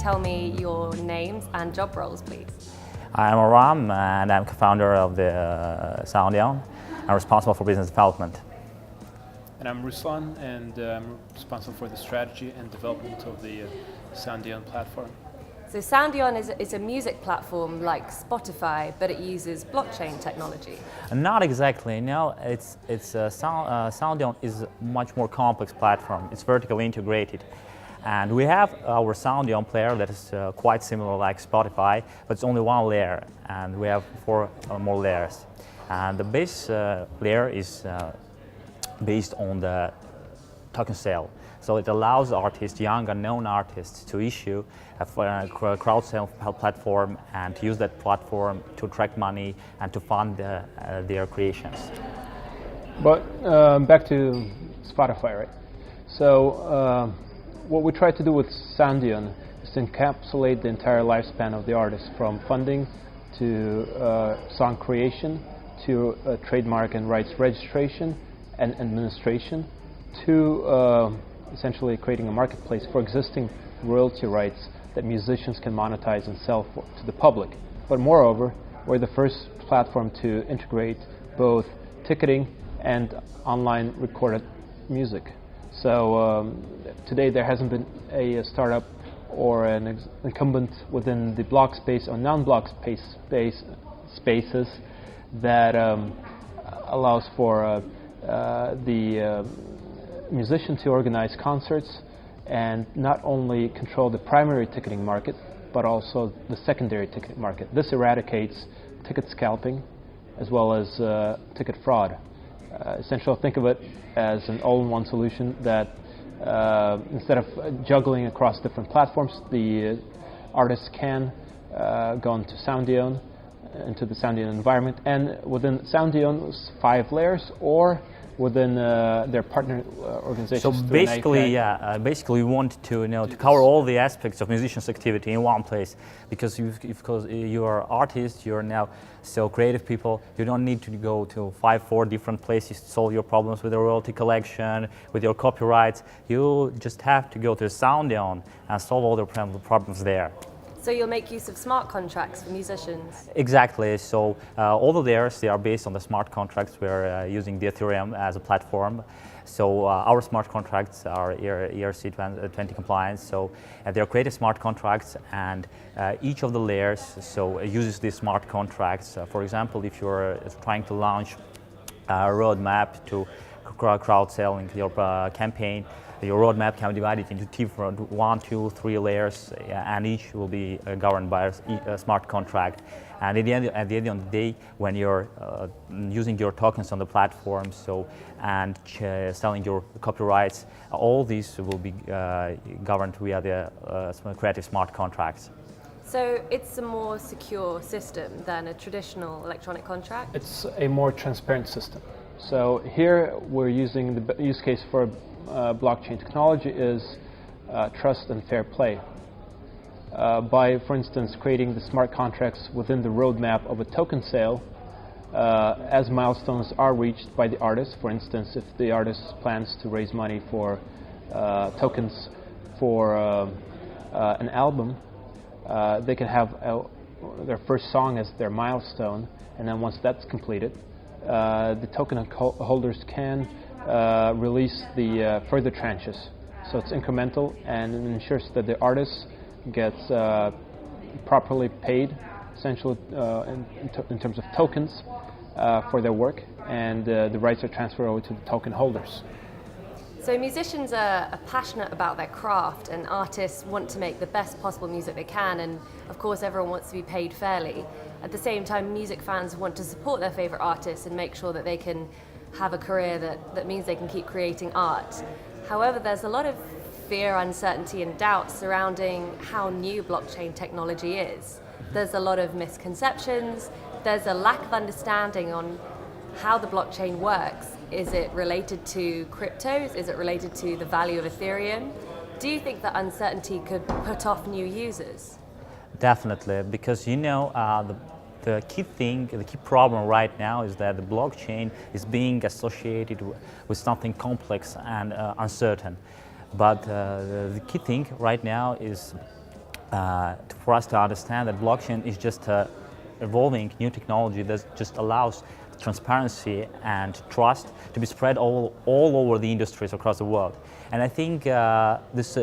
tell me your names and job roles, please? I'm Aram, and I'm co-founder of the Soundeon. I'm responsible for business development. And I'm Ruslan, and I'm responsible for the strategy and development of the Soundeon platform. So Soundeon is a music platform like Spotify, but it uses blockchain technology. Not exactly. No, Soundeon is a much more complex platform. It's vertically integrated, and we have our Soundeon player that is quite similar like Spotify, but it's only one layer, and we have four more layers. And the base layer is based on the token sale. So it allows artists, young unknown artists, to issue a crowd sale platform and to use that platform to attract money and to fund their creations. But back to Spotify, right? So what we try to do with Soundeon is to encapsulate the entire lifespan of the artist, from funding to song creation to trademark and rights registration and administration to essentially creating a marketplace for existing royalty rights that musicians can monetize and sell to the public. But moreover, we're the first platform to integrate both ticketing and online recorded music. So today there hasn't been a startup or an incumbent within the block space or non-block spaces that allows for the musician to organize concerts and not only control the primary ticketing market, but also the secondary ticketing market. This eradicates ticket scalping as well as ticket fraud. Essentially, think of it as an all-in-one solution that instead of juggling across different platforms, the artists can go into Soundeon, into the Soundeon environment, and within Soundeon's 5 layers, or within their partner organizations. So basically, basically we want to to cover all the aspects of musicians' activity in one place, because you are artists, you are now so creative people. You don't need to go to 4 different places to solve your problems with the royalty collection, with your copyrights. You just have to go to Soundeon and solve all the problems there. So you'll make use of smart contracts for musicians? Exactly. So all the layers, they are based on the smart contracts. We're using the Ethereum as a platform. So our smart contracts are ERC20 compliant. So they're created smart contracts, and each of the layers uses these smart contracts. For example, if you're trying to launch a roadmap to crowd selling your campaign, your roadmap can be divided into 1, 2, 3 layers, and each will be governed by a smart contract. And at the end of the day, when you're using your tokens on the platform, and selling your copyrights, all these will be governed via the creative smart contracts. So it's a more secure system than a traditional electronic contract? It's a more transparent system. So here we're using the use case for blockchain technology is trust and fair play. By, for instance, creating the smart contracts within the roadmap of a token sale, as milestones are reached by the artist. For instance, if the artist plans to raise money for tokens for an album, they can have their first song as their milestone, and then once that's completed, the token holders can release the further tranches. So it's incremental, and it ensures that the artist gets properly paid, essentially in terms of tokens for their work, and the rights are transferred over to the token holders. So musicians are passionate about their craft, and artists want to make the best possible music they can, and of course everyone wants to be paid fairly. At the same time, music fans want to support their favorite artists and make sure that they can have a career that means they can keep creating art. However, there's a lot of fear, uncertainty and doubt surrounding how new blockchain technology is. There's a lot of misconceptions, there's a lack of understanding on how the blockchain works. Is it related to cryptos? Is it related to the value of Ethereum? Do you think that uncertainty could put off new users? Definitely, because the key problem right now is that the blockchain is being associated with something complex and uncertain. But the key thing right now is for us to understand that blockchain is just a evolving new technology that just allows transparency and trust to be spread all over the industries across the world. And I think this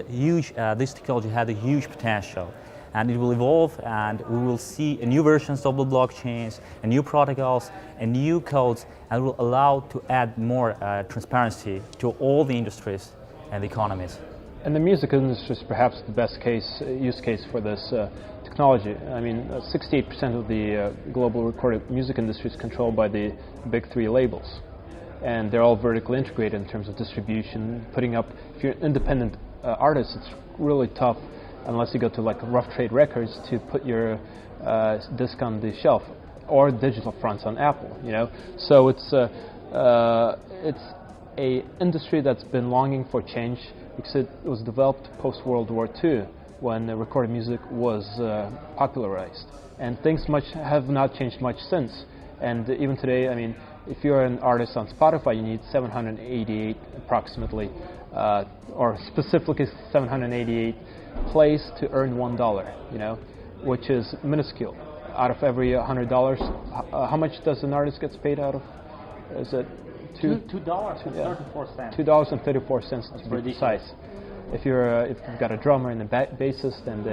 technology had a huge potential, and it will evolve, and we will see new versions of the blockchains, and new protocols, and new codes, and will allow to add more transparency to all the industries and the economies. And the music industry is perhaps the best use case for this technology. I mean, 68% of the global recorded music industry is controlled by the big three labels. And they're all vertically integrated in terms of distribution, putting up, if you're an independent artist, it's really tough, unless you go to like Rough Trade Records, to put your disc on the shelf, or digital fronts on Apple, you know. So it's a industry that's been longing for change, because it was developed post-World War II, when recorded music was popularized. And things have not changed much since. And even today, I mean, if you're an artist on Spotify, you need 788 approximately, or specifically 788 plays to earn $1, you know, which is minuscule. Out of every $100, how much does an artist get paid out of? Is it $2.34. $2.34 to be precise. If you've got a drummer and a bassist, and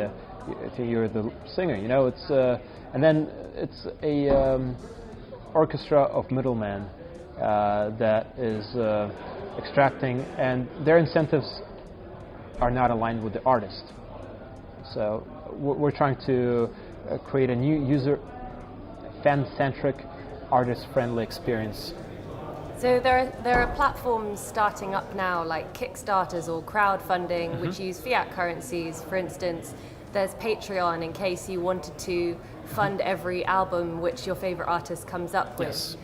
if you're the singer, you know, it's and then it's a orchestra of middlemen that is extracting, and their incentives are not aligned with the artist. So we're trying to create a new fan-centric, artist-friendly experience. So there are platforms starting up now, like Kickstarters or crowdfunding, which use fiat currencies. For instance, there's Patreon in case you wanted to fund every album which your favorite artist comes up with. Yes.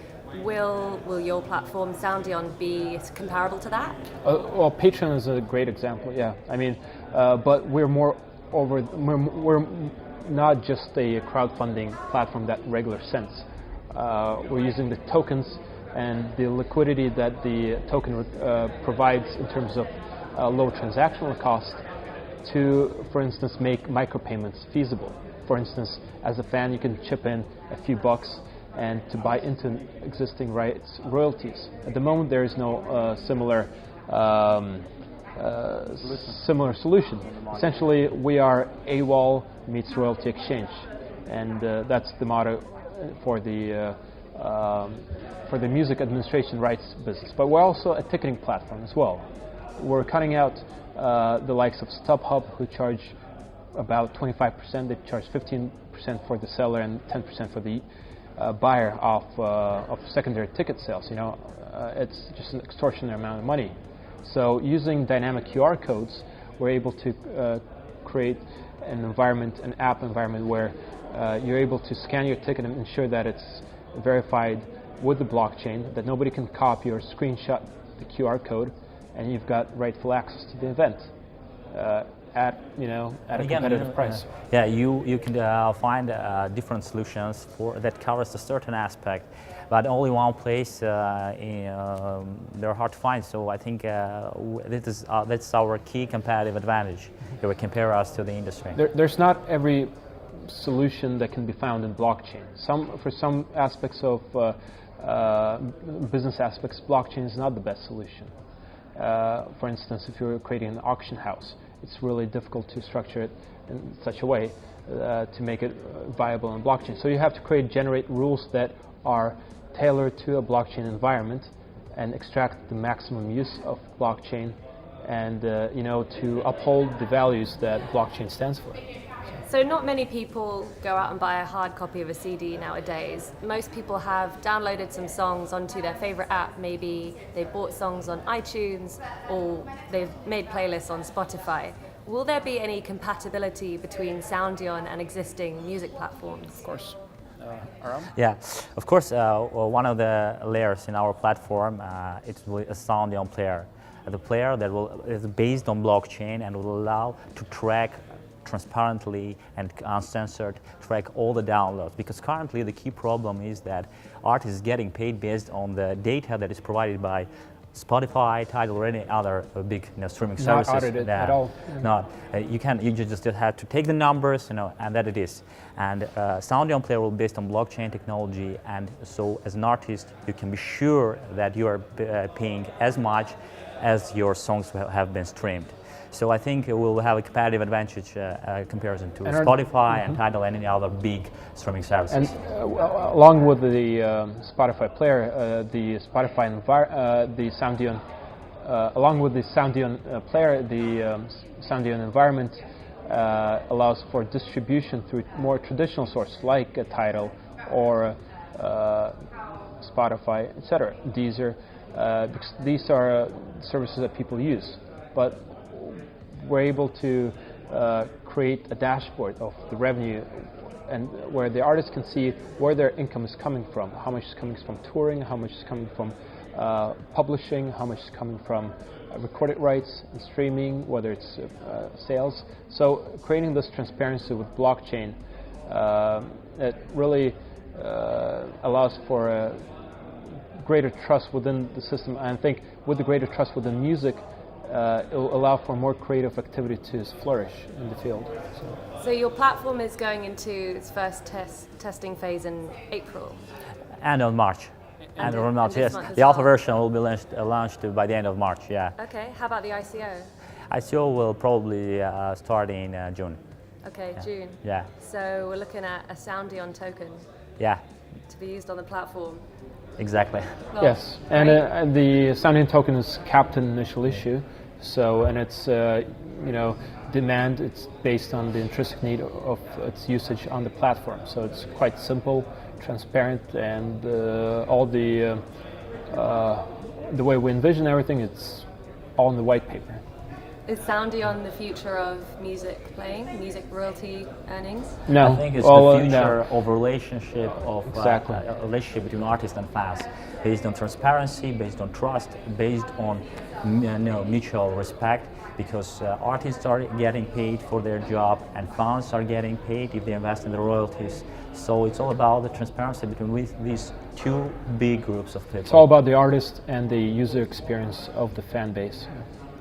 Will your platform Soundeon be comparable to that? Well, Patreon is a great example. Yeah, I mean, but we're not just a crowdfunding platform that regular sense. We're using the tokens and the liquidity that the token provides in terms of low transactional cost to, for instance, make micropayments feasible. For instance, as a fan, you can chip in a few bucks and to buy into existing rights royalties. At the moment, there is no similar solution. Essentially, we are AWOL meets royalty exchange, and that's the motto for the music administration rights business. But we're also a ticketing platform as well. We're cutting out the likes of StubHub, who charge about 25%. They charge 15% for the seller and 10% for the buyer of secondary ticket sales. You know, it's just an extortionate amount of money. So using dynamic QR codes, we're able to create an environment, an app environment, where you're able to scan your ticket and ensure that it's verified with the blockchain, that nobody can copy or screenshot the QR code, and you've got rightful access to the event at a competitive price. Yeah, you can find different solutions that covers a certain aspect, but only one place. They're hard to find. So I think that's our key competitive advantage. If we compare us to the industry. There's not every solution that can be found in blockchain. For some aspects of business aspects, blockchain is not the best solution. For instance, if you're creating an auction house, it's really difficult to structure it in such a way to make it viable in blockchain. So you have to generate rules that are tailored to a blockchain environment and extract the maximum use of blockchain, and to uphold the values that blockchain stands for. So not many people go out and buy a hard copy of a CD nowadays. Most people have downloaded some songs onto their favorite app. Maybe they've bought songs on iTunes, or they've made playlists on Spotify. Will there be any compatibility between Soundeon and existing music platforms? Of course. Aram? Yeah, of course. One of the layers in our platform it's a Soundeon player. The player that is based on blockchain and will allow to track transparently and uncensored, track all the downloads, because currently the key problem is that art is getting paid based on the data that is provided by Spotify, Tidal, or any other big streaming Not services. audited at all. Not. You just have to take the numbers, and that it is. And Soundeon player will be based on blockchain technology, and so as an artist, you can be sure that you are paying as much as your songs have been streamed. So I think we'll have a competitive advantage comparison to Spotify and Tidal and any other big streaming services. And along with the Spotify player, the Soundeon, along with the Soundeon player, the Soundeon environment allows for distribution through more traditional sources like Tidal or Spotify, etc. Because these are services that people use, but we're able to create a dashboard of the revenue, and where the artists can see where their income is coming from, how much is coming from touring, how much is coming from publishing, how much is coming from recorded rights and streaming, whether it's sales. So creating this transparency with blockchain, it really allows for greater trust within the system. And I think with the greater trust within music, it will allow for more creative activity to flourish in the field. So your platform is going into its first testing phase in April? And on March. And on March, yes. The well. alpha version will be launched by the end of March, yeah. Okay, how about the ICO? ICO will probably start in June. Okay, yeah. June. Yeah. So we're looking at a Soundeon token. Yeah. To be used on the platform. Exactly. Well, yes, and the Soundeon token is capped in initial issue, and it's demand. It's based on the intrinsic need of its usage on the platform. So it's quite simple, transparent, and all the way we envision everything, it's all in the white paper. Is Soundeon the future of music playing, music royalty earnings? No, I think it's the future of relationship, of exactly. A relationship between artist and fans, based on transparency, based on trust, based on mutual respect. Because artists are getting paid for their job, and fans are getting paid if they invest in the royalties. So it's all about the transparency between these two big groups of people. It's all about the artist and the user experience of the fan base.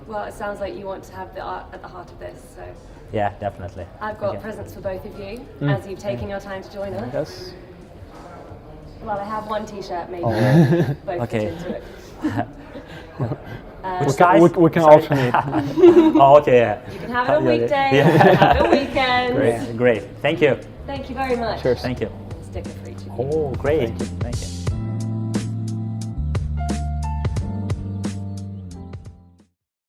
Well, it sounds like you want to have the art at the heart of this, so... Yeah, definitely. I've got presents for both of you, as you've taken your time to join us. Yes. Well, I have one t-shirt, maybe both okay. fit into it. We can alternate. Oh, okay, yeah. You can have it on weekday, you can have it on weekends. Great. Thank you. Thank you very much. Cheers. Thank you. Sticker for each of you. Oh, great. Thank you.